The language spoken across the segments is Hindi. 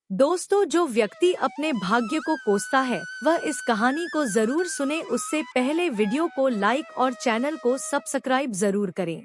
दोस्तों, जो व्यक्ति अपने भाग्य को कोसता है वह इस कहानी को जरूर सुने। उससे पहले वीडियो को लाइक और चैनल को सब्सक्राइब जरूर करें।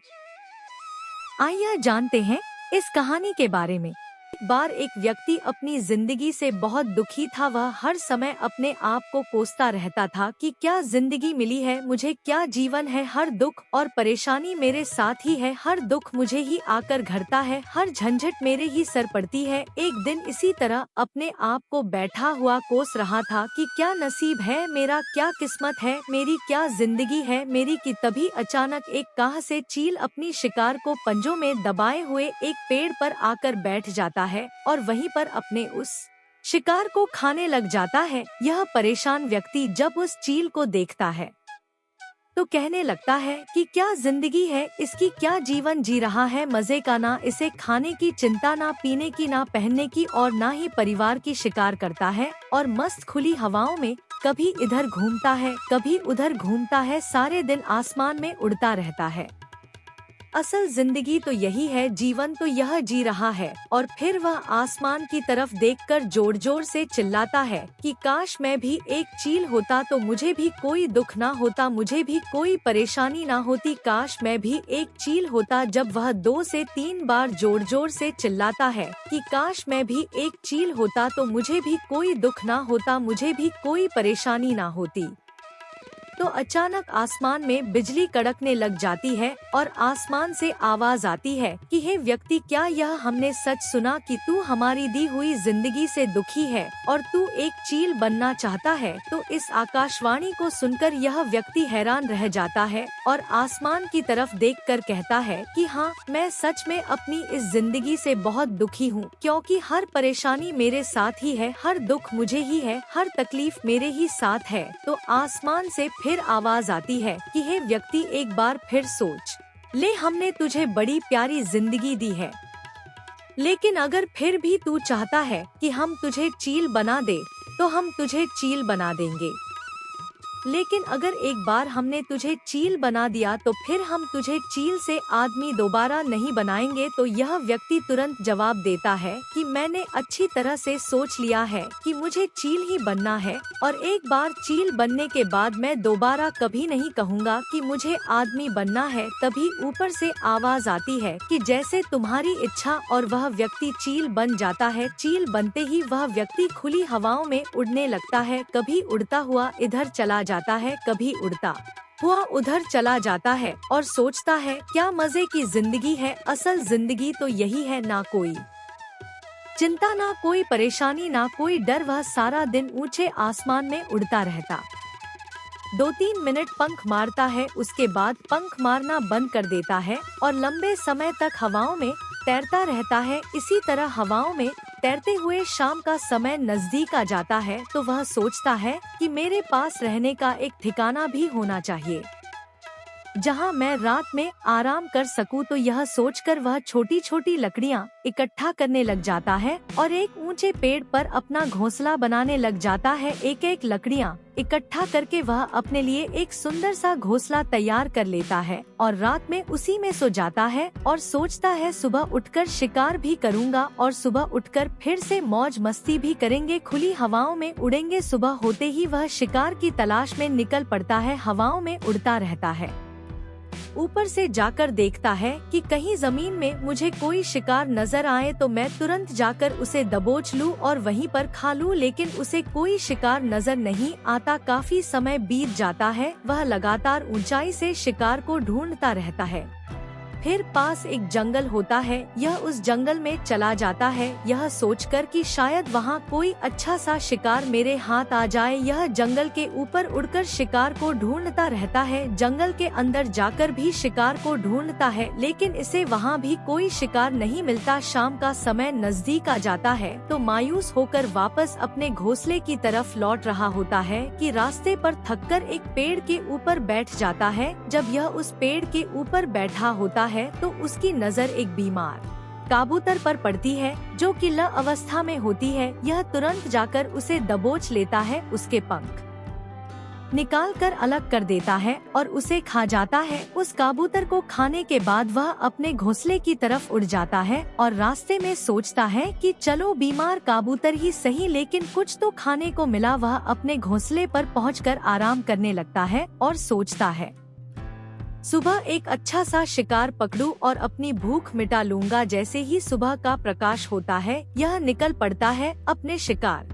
आइए जानते हैं इस कहानी के बारे में। एक बार एक व्यक्ति अपनी जिंदगी से बहुत दुखी था। वह हर समय अपने आप को कोसता रहता था कि क्या जिंदगी मिली है मुझे, क्या जीवन है, हर दुख और परेशानी मेरे साथ ही है, हर दुख मुझे ही आकर घरता है, हर झंझट मेरे ही सर पड़ती है। एक दिन इसी तरह अपने आप को बैठा हुआ कोस रहा था कि क्या नसीब है मेरा, क्या किस्मत है मेरी, क्या जिंदगी है मेरी कि तभी अचानक एक काह से चील अपनी शिकार को पंजों में दबाए हुए एक पेड़ पर आकर बैठ जाता है और वहीं पर अपने उस शिकार को खाने लग जाता है। यह परेशान व्यक्ति जब उस चील को देखता है तो कहने लगता है कि क्या जिंदगी है इसकी, क्या जीवन जी रहा है मजे का, ना इसे खाने की चिंता, ना पीने की, ना पहनने की और ना ही परिवार की। शिकार करता है और मस्त खुली हवाओं में कभी इधर घूमता है कभी उधर घूमता है, सारे दिन आसमान में उड़ता रहता है। असल जिंदगी तो यही है, जीवन तो यह जी रहा है। और फिर वह आसमान की तरफ देखकर जोर जोर से चिल्लाता है कि काश मैं भी एक चील होता तो मुझे भी कोई दुख ना होता, मुझे भी कोई परेशानी ना होती, काश मैं भी एक चील होता। जब वह 2 से 3 बार जोर जोर से चिल्लाता है कि काश मैं भी एक चील होता तो मुझे भी कोई दुख ना होता, मुझे भी कोई परेशानी ना होती, तो अचानक आसमान में बिजली कड़कने लग जाती है और आसमान से आवाज आती है कि हे व्यक्ति, क्या यह हमने सच सुना कि तू हमारी दी हुई जिंदगी से दुखी है और तू एक चील बनना चाहता है। तो इस आकाशवाणी को सुनकर यह व्यक्ति हैरान रह जाता है और आसमान की तरफ देखकर कहता है कि हाँ, मैं सच में अपनी इस जिंदगी से बहुत दुखी हूँ, क्योंकि हर परेशानी मेरे साथ ही है, हर दुख मुझे ही है, हर तकलीफ मेरे ही साथ है। तो आसमान से फिर आवाज आती है कि हे व्यक्ति, एक बार फिर सोच ले, हमने तुझे बड़ी प्यारी जिंदगी दी है, लेकिन अगर फिर भी तू चाहता है कि हम तुझे चील बना दे तो हम तुझे चील बना देंगे, लेकिन अगर एक बार हमने तुझे चील बना दिया तो फिर हम तुझे चील से आदमी दोबारा नहीं बनाएंगे। तो यह व्यक्ति तुरंत जवाब देता है कि मैंने अच्छी तरह से सोच लिया है कि मुझे चील ही बनना है और एक बार चील बनने के बाद मैं दोबारा कभी नहीं कहूँगा कि मुझे आदमी बनना है। तभी ऊपर से आवाज आती है कि जैसे तुम्हारी इच्छा, और वह व्यक्ति चील बन जाता है। चील बनते ही वह व्यक्ति खुली हवाओं में उड़ने लगता है, कभी उड़ता हुआ इधर चला जाता है, कभी उड़ता हुआ उधर चला जाता है और सोचता है क्या मजे की जिंदगी है। असल जिंदगी तो यही है, ना कोई चिंता, ना कोई परेशानी, ना कोई डर। वह सारा दिन ऊंचे आसमान में उड़ता रहता, 2-3 मिनट पंख मारता है, उसके बाद पंख मारना बंद कर देता है और लंबे समय तक हवाओं में तैरता रहता है। इसी तरह हवाओं में तैरते हुए शाम का समय नजदीक आ जाता है तो वह सोचता है कि मेरे पास रहने का एक ठिकाना भी होना चाहिए जहां मैं रात में आराम कर सकूं। तो यह सोचकर वह छोटी छोटी लकड़ियां इकट्ठा करने लग जाता है और एक ऊंचे पेड़ पर अपना घोंसला बनाने लग जाता है। एक एक लकड़ियां इकट्ठा करके वह अपने लिए एक सुंदर सा घोंसला तैयार कर लेता है और रात में उसी में सो जाता है और सोचता है सुबह उठकर शिकार भी करूंगा और सुबह उठकर फिर से मौज मस्ती भी करेंगे, खुली हवाओं में उड़ेंगे। सुबह होते ही वह शिकार की तलाश में निकल पड़ता है, हवाओं में उड़ता रहता है। ऊपर से जाकर देखता है कि कहीं जमीन में मुझे कोई शिकार नजर आए तो मैं तुरंत जाकर उसे दबोच लूं और वहीं पर खा लूं, लेकिन उसे कोई शिकार नजर नहीं आता। काफी समय बीत जाता है, वह लगातार ऊंचाई से शिकार को ढूंढता रहता है। फिर पास एक जंगल होता है, यह उस जंगल में चला जाता है, यह सोचकर कि शायद वहाँ कोई अच्छा सा शिकार मेरे हाथ आ जाए। यह जंगल के ऊपर उड़कर शिकार को ढूंढता रहता है, जंगल के अंदर जाकर भी शिकार को ढूंढता है, लेकिन इसे वहाँ भी कोई शिकार नहीं मिलता। शाम का समय नजदीक आ जाता है तो मायूस होकर वापस अपने घोंसले की तरफ लौट रहा होता है कि रास्ते पर थककर एक पेड़ के ऊपर बैठ जाता है। जब यह उस पेड़ के ऊपर बैठा होता है तो उसकी नजर एक बीमार कबूतर पर पड़ती है जो कि ल अवस्था में होती है। यह तुरंत जाकर उसे दबोच लेता है, उसके पंख निकाल कर अलग कर देता है और उसे खा जाता है। उस कबूतर को खाने के बाद वह अपने घोंसले की तरफ उड़ जाता है और रास्ते में सोचता है कि चलो बीमार कबूतर ही सही, लेकिन कुछ तो खाने को मिला। वह अपने घोंसले पर पहुंचकर आराम करने लगता है और सोचता है सुबह एक अच्छा सा शिकार पकड़ूं और अपनी भूख मिटा लूंगा। जैसे ही सुबह का प्रकाश होता है यह निकल पड़ता है अपने शिकार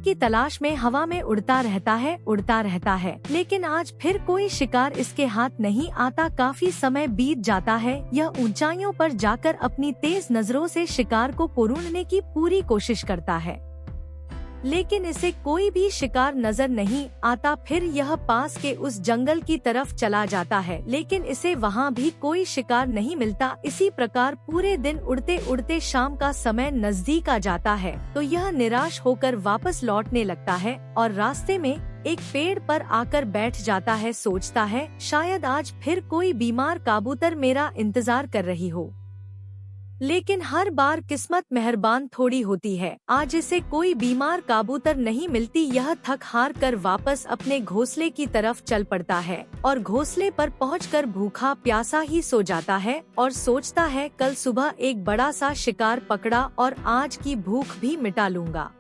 की तलाश में। हवा में उड़ता रहता है, लेकिन आज फिर कोई शिकार इसके हाथ नहीं आता। काफी समय बीत जाता है। यह ऊंचाइयों पर जाकर अपनी तेज नजरों से शिकार को ढूंढने की पूरी कोशिश करता है, लेकिन इसे कोई भी शिकार नजर नहीं आता। फिर यह पास के उस जंगल की तरफ चला जाता है, लेकिन इसे वहाँ भी कोई शिकार नहीं मिलता। इसी प्रकार पूरे दिन उड़ते उड़ते शाम का समय नजदीक आ जाता है तो यह निराश होकर वापस लौटने लगता है और रास्ते में एक पेड़ पर आकर बैठ जाता है। सोचता है शायद आज फिर कोई बीमार कबूतर मेरा इंतजार कर रही हो, लेकिन हर बार किस्मत मेहरबान थोड़ी होती है। आज इसे कोई बीमार कबूतर नहीं मिलती। यह थक हार कर वापस अपने घोंसले की तरफ चल पड़ता है और घोंसले पर पहुंचकर भूखा प्यासा ही सो जाता है और सोचता है कल सुबह एक बड़ा सा शिकार पकड़ा और आज की भूख भी मिटा लूंगा।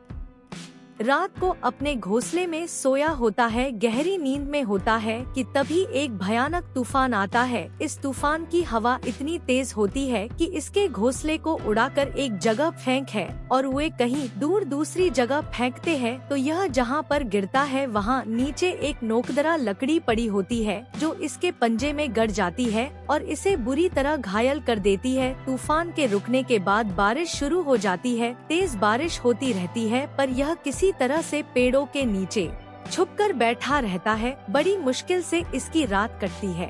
रात को अपने घोंसले में सोया होता है, गहरी नींद में होता है कि तभी एक भयानक तूफान आता है। इस तूफान की हवा इतनी तेज होती है कि इसके घोंसले को उड़ाकर एक जगह फेंक है और वे कहीं दूर दूसरी जगह फेंकते हैं तो यह जहां पर गिरता है वहां नीचे एक नोकदरा लकड़ी पड़ी होती है जो इसके पंजे में गड़ जाती है और इसे बुरी तरह घायल कर देती है। तूफान के रुकने के बाद बारिश शुरू हो जाती है। तेज बारिश होती रहती है पर यह किसी तरह से पेड़ों के नीचे छुपकर बैठा रहता है। बड़ी मुश्किल से इसकी रात कटती है।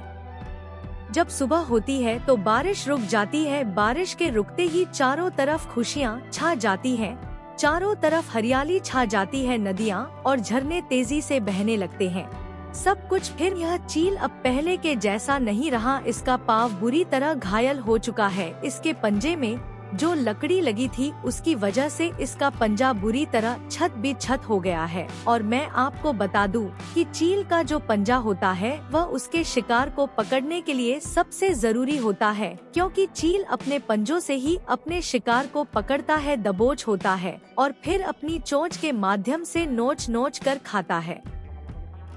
जब सुबह होती है तो बारिश रुक जाती है। बारिश के रुकते ही चारों तरफ खुशियाँ छा जाती हैं। चारों तरफ हरियाली छा जाती है। नदियाँ और झरने तेजी से बहने लगते हैं। सब कुछ फिर यह चील अब पहले के जैसा नहीं रहा। इसका पाँव बुरी तरह घायल हो चुका है। इसके पंजे में जो लकड़ी लगी थी उसकी वजह से इसका पंजा बुरी तरह क्षत हो गया है। और मैं आपको बता दूं कि चील का जो पंजा होता है वह उसके शिकार को पकड़ने के लिए सबसे जरूरी होता है, क्योंकि चील अपने पंजों से ही अपने शिकार को पकड़ता है, दबोच होता है और फिर अपनी चोंच के माध्यम से नोच नोच कर खाता है।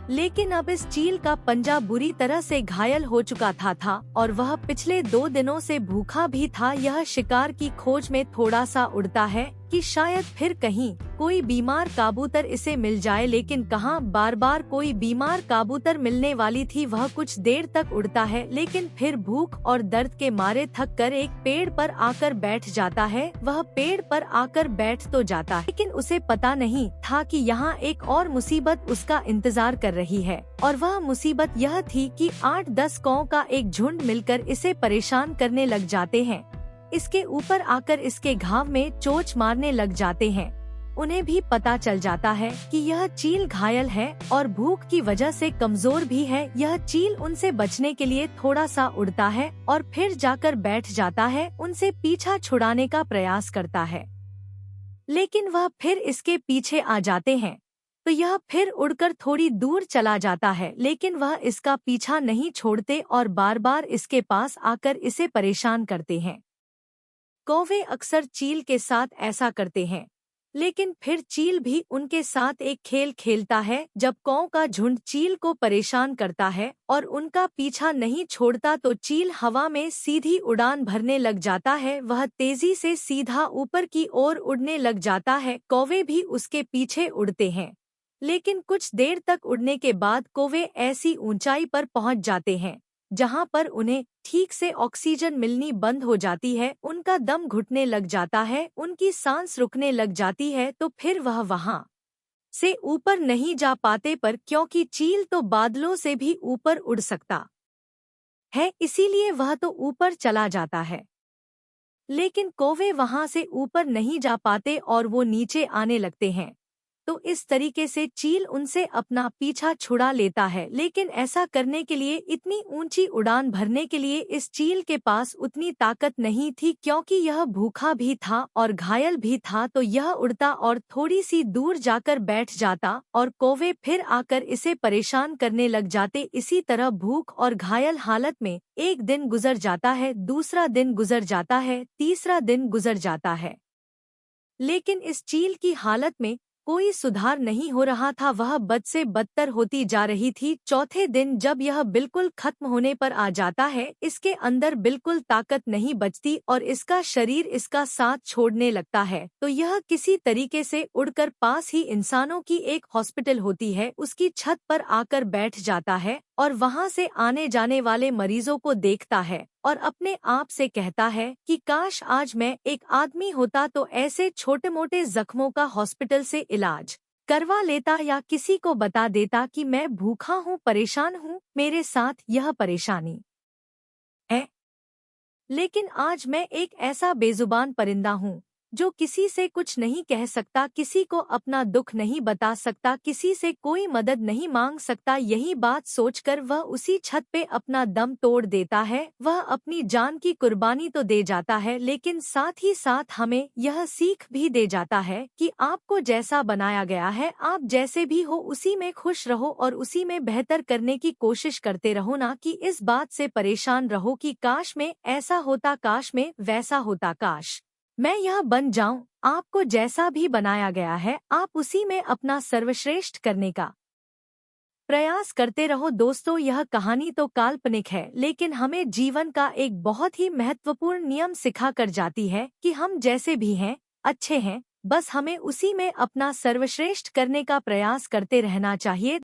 लेकिन अब इस चील का पंजा बुरी तरह से घायल हो चुका था और वह पिछले 2 दिनों से भूखा भी था। यह शिकार की खोज में थोड़ा सा उड़ता है कि शायद फिर कहीं कोई बीमार कबूतर इसे मिल जाए, लेकिन कहाँ बार बार कोई बीमार कबूतर मिलने वाली थी। वह कुछ देर तक उड़ता है, लेकिन फिर भूख और दर्द के मारे थक कर एक पेड़ पर आकर बैठ जाता है। वह पेड़ पर आकर बैठ तो जाता है, लेकिन उसे पता नहीं था कि यहाँ एक और मुसीबत उसका इंतजार कर रही है। और वह मुसीबत यह थी कि 8-10 कौओं का एक झुंड मिलकर इसे परेशान करने लग जाते हैं। इसके ऊपर आकर इसके घाव में चोंच मारने लग जाते हैं। उन्हें भी पता चल जाता है कि यह चील घायल है और भूख की वजह से कमजोर भी है। यह चील उनसे बचने के लिए थोड़ा सा उड़ता है और फिर जाकर बैठ जाता है। उनसे पीछा छुड़ाने का प्रयास करता है, लेकिन वह फिर इसके पीछे आ जाते हैं तो यह फिर उड़कर थोड़ी दूर चला जाता है, लेकिन वह इसका पीछा नहीं छोड़ते और बार बार इसके पास आकर इसे परेशान करते हैं। कौवे अक्सर चील के साथ ऐसा करते हैं, लेकिन फिर चील भी उनके साथ एक खेल खेलता है। जब कौओं का झुंड चील को परेशान करता है और उनका पीछा नहीं छोड़ता तो चील हवा में सीधी उड़ान भरने लग जाता है। वह तेजी से सीधा ऊपर की ओर उड़ने लग जाता है। कौवे भी उसके पीछे उड़ते हैं, लेकिन कुछ देर तक उड़ने के बाद कौवे ऐसी ऊंचाई पर पहुंच जाते हैं जहां पर उन्हें ठीक से ऑक्सीजन मिलनी बंद हो जाती है। उनका दम घुटने लग जाता है, उनकी सांस रुकने लग जाती है, तो फिर वह वहां से ऊपर नहीं जा पाते। पर क्योंकि चील तो बादलों से भी ऊपर उड़ सकता है, इसीलिए वह तो ऊपर चला जाता है, लेकिन कौवे वहां से ऊपर नहीं जा पाते और वो नीचे आने लगते हैं। तो इस तरीके से चील उनसे अपना पीछा छुड़ा लेता है। लेकिन ऐसा करने के लिए, इतनी ऊंची उड़ान भरने के लिए इस चील के पास उतनी ताकत नहीं थी, क्योंकि यह भूखा भी था और घायल भी था। तो यह उड़ता और थोड़ी सी दूर जाकर बैठ जाता और कौवे फिर आकर इसे परेशान करने लग जाते। इसी तरह भूख और घायल हालत में एक दिन गुजर जाता है, दूसरा दिन गुजर जाता है, तीसरा दिन गुजर जाता है, लेकिन इस चील की हालत में कोई सुधार नहीं हो रहा था। वह बद से बदतर होती जा रही थी। चौथे दिन जब यह बिल्कुल खत्म होने पर आ जाता है, इसके अंदर बिल्कुल ताकत नहीं बचती और इसका शरीर इसका साथ छोड़ने लगता है। तो यह किसी तरीके से उड़कर पास ही इंसानों की एक हॉस्पिटल होती है, उसकी छत पर आकर बैठ जाता है और वहां से आने जाने वाले मरीजों को देखता है और अपने आप से कहता है कि काश आज मैं एक आदमी होता तो ऐसे छोटे मोटे जख्मों का हॉस्पिटल से इलाज करवा लेता, या किसी को बता देता कि मैं भूखा हूँ, परेशान हूँ, मेरे साथ यह परेशानी है। लेकिन आज मैं एक ऐसा बेजुबान परिंदा हूँ जो किसी से कुछ नहीं कह सकता, किसी को अपना दुख नहीं बता सकता, किसी से कोई मदद नहीं मांग सकता। यही बात सोचकर वह उसी छत पे अपना दम तोड़ देता है। वह अपनी जान की कुर्बानी तो दे जाता है, लेकिन साथ ही साथ हमें यह सीख भी दे जाता है कि आपको जैसा बनाया गया है, आप जैसे भी हो उसी में खुश रहो और उसी में बेहतर करने की कोशिश करते रहो, ना कि इस बात से परेशान रहो कि काश में ऐसा होता, काश में वैसा होता, काश मैं यह बन जाऊं। आपको जैसा भी बनाया गया है, आप उसी में अपना सर्वश्रेष्ठ करने का प्रयास करते रहो। दोस्तों, यह कहानी तो काल्पनिक है, लेकिन हमें जीवन का एक बहुत ही महत्वपूर्ण नियम सिखा कर जाती है कि हम जैसे भी हैं, अच्छे हैं, बस हमें उसी में अपना सर्वश्रेष्ठ करने का प्रयास करते रहना चाहिए।